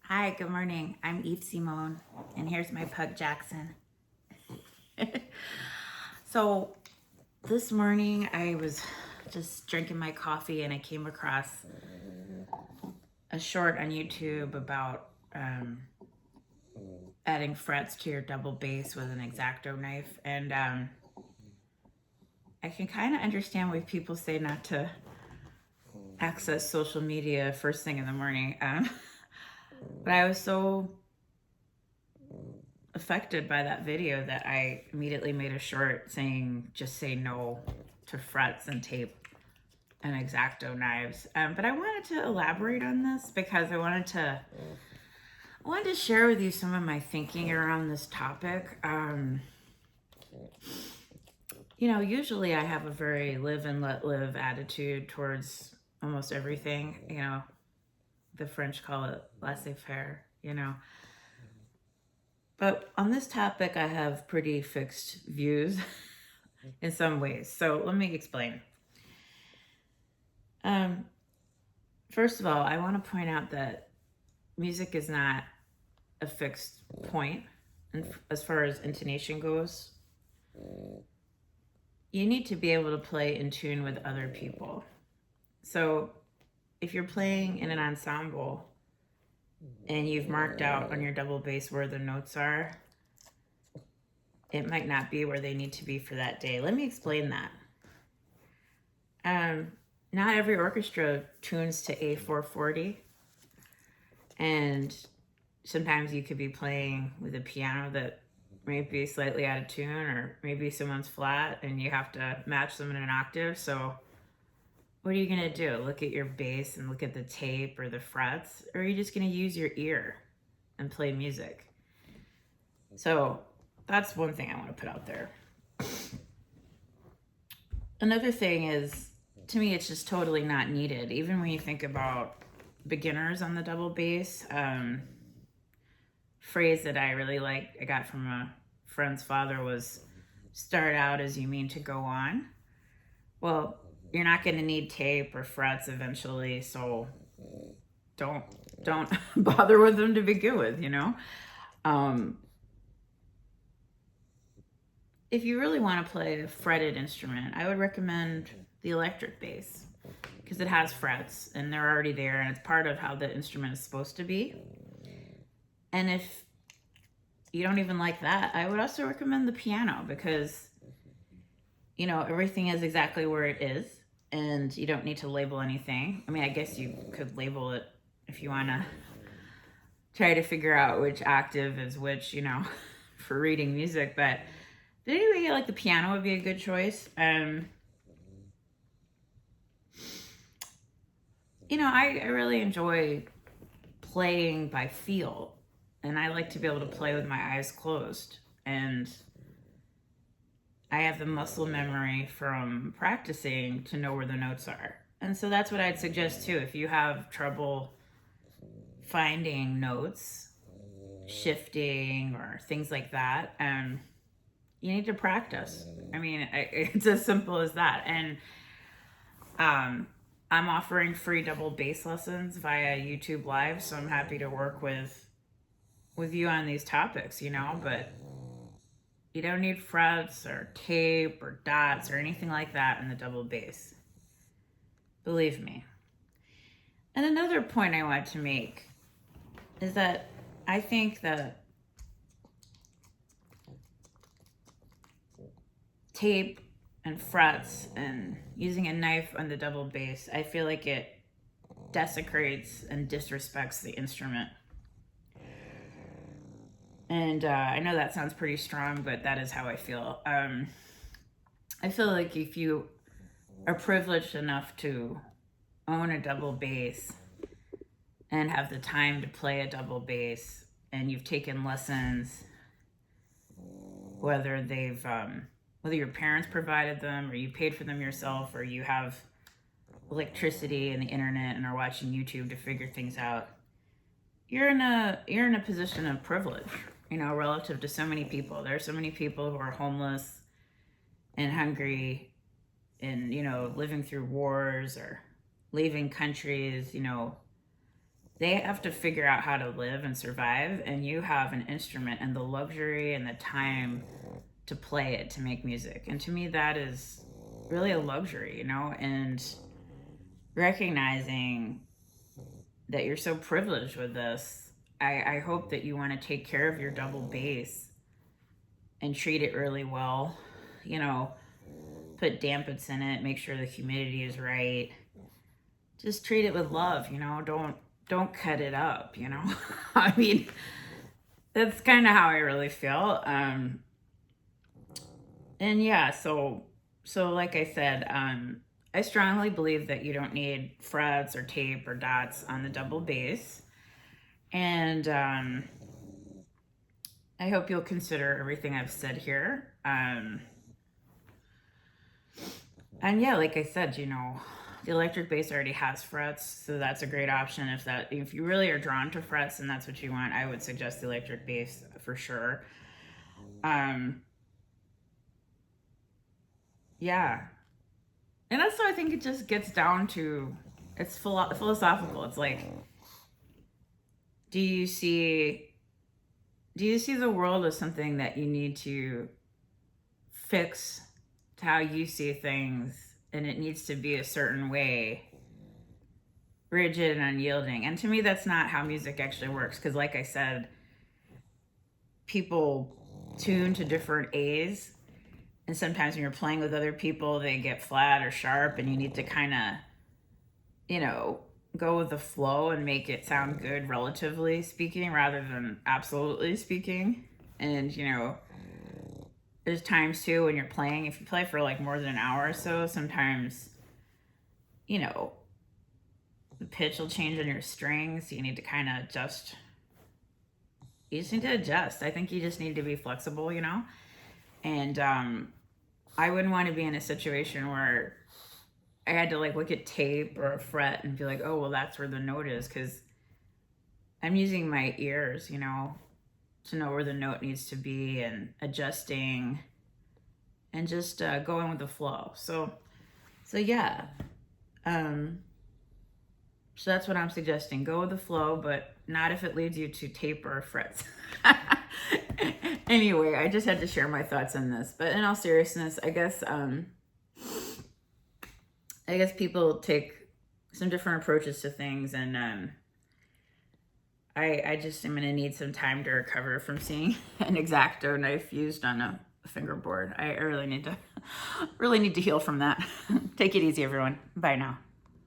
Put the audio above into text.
Hi, good morning. I'm Eve Simone, and here's my pug Jackson. So, this morning I was just drinking my coffee and I came across a short on YouTube about adding frets to your double bass with an X-Acto knife. And I can kind of understand why people say not to access social media first thing in the morning. But I was so affected by that video that I immediately made a short saying just say no to frets and tape and X-Acto knives. But I wanted to elaborate on this because I wanted to share with you some of my thinking around this topic. Usually I have a very live and let live attitude towards almost everything. The French call it laissez-faire. But on this topic, I have pretty fixed views in some ways. So let me explain. First of all, I want to point out that music is not a fixed point. And as far as intonation goes, you need to be able to play in tune with other people. So if you're playing in an ensemble and you've marked out on your double bass where the notes are, it might not be where they need to be for that day. Let me explain that. Not every orchestra tunes to A440, and sometimes you could be playing with a piano that may be slightly out of tune, or maybe someone's flat and you have to match them in an octave. So what are you going to do? Look at your bass and look at the tape or the frets? Or are you just going to use your ear and play music? So that's one thing I want to put out there. Another thing is, to me, it's just totally not needed. Even when you think about beginners on the double bass, phrase that I really like, I got from a friend's father, was start out as you mean to go on. Well, you're not going to need tape or frets eventually, so don't bother with them to begin with. If you really want to play a fretted instrument, I would recommend the electric bass because it has frets and they're already there and it's part of how the instrument is supposed to be. And if you don't even like that, I would also recommend the piano because everything is exactly where it is and you don't need to label anything. I mean, I guess you could label it if you want to try to figure out which octave is which, for reading music. But anyway, like the piano would be a good choice. I really enjoy playing by feel, and I like to be able to play with my eyes closed. And I have the muscle memory from practicing to know where the notes are. And so that's what I'd suggest too. If you have trouble finding notes, shifting, or things like that, you need to practice. I mean, it's as simple as that. And I'm offering free double bass lessons via YouTube Live, so I'm happy to work with you on these topics, but you don't need frets or tape or dots or anything like that in the double bass. Believe me. And another point I want to make is that I think that tape and frets and using a knife on the double bass, I feel like it desecrates and disrespects the instrument. And I know that sounds pretty strong, but that is how I feel. I feel like if you are privileged enough to own a double bass and have the time to play a double bass, and you've taken lessons, whether your parents provided them or you paid for them yourself, or you have electricity and the internet and are watching YouTube to figure things out, you're in a position of privilege, relative to so many people. There are so many people who are homeless and hungry and living through wars or leaving countries, they have to figure out how to live and survive, and you have an instrument and the luxury and the time to play it, to make music. And to me, that is really a luxury, you know, and recognizing that you're so privileged with this. I hope that you want to take care of your double bass and treat it really well, you know, put dampits in it, make sure the humidity is right. Just treat it with love, you know, don't cut it up, you know. I mean, that's kind of how I really feel. And yeah, so like I said, I strongly believe that you don't need frets or tape or dots on the double bass. And I hope you'll consider everything I've said here. And yeah, like I said, you know, the electric bass already has frets, so that's a great option. If you really are drawn to frets and that's what you want, I would suggest the electric bass for sure. Yeah. And that's why I think it just gets down to, it's philosophical. It's like, do you see the world as something that you need to fix to how you see things, and it needs to be a certain way, rigid and unyielding? And to me, that's not how music actually works, because like I said, people tune to different A's, and sometimes when you're playing with other people, they get flat or sharp, and you need to kind of, you know, go with the flow and make it sound good, relatively speaking, rather than absolutely speaking. And, you know, there's times too when you're playing, if you play for like more than an hour or so, sometimes, you know, the pitch will change on your strings. So you need to kind of adjust. You just need to adjust. I think you just need to be flexible, you know? And I wouldn't want to be in a situation where I had to like look at tape or a fret and be like, oh, well, that's where the note is, because I'm using my ears, you know, to know where the note needs to be, and adjusting and just going with the flow. So yeah. So that's what I'm suggesting. Go with the flow, but not if it leads you to tape or frets. Anyway, I just had to share my thoughts on this. But in all seriousness, I guess people take some different approaches to things, and I just am gonna need some time to recover from seeing an X-Acto knife used on a fingerboard. I really need to heal from that. Take it easy, everyone. Bye now.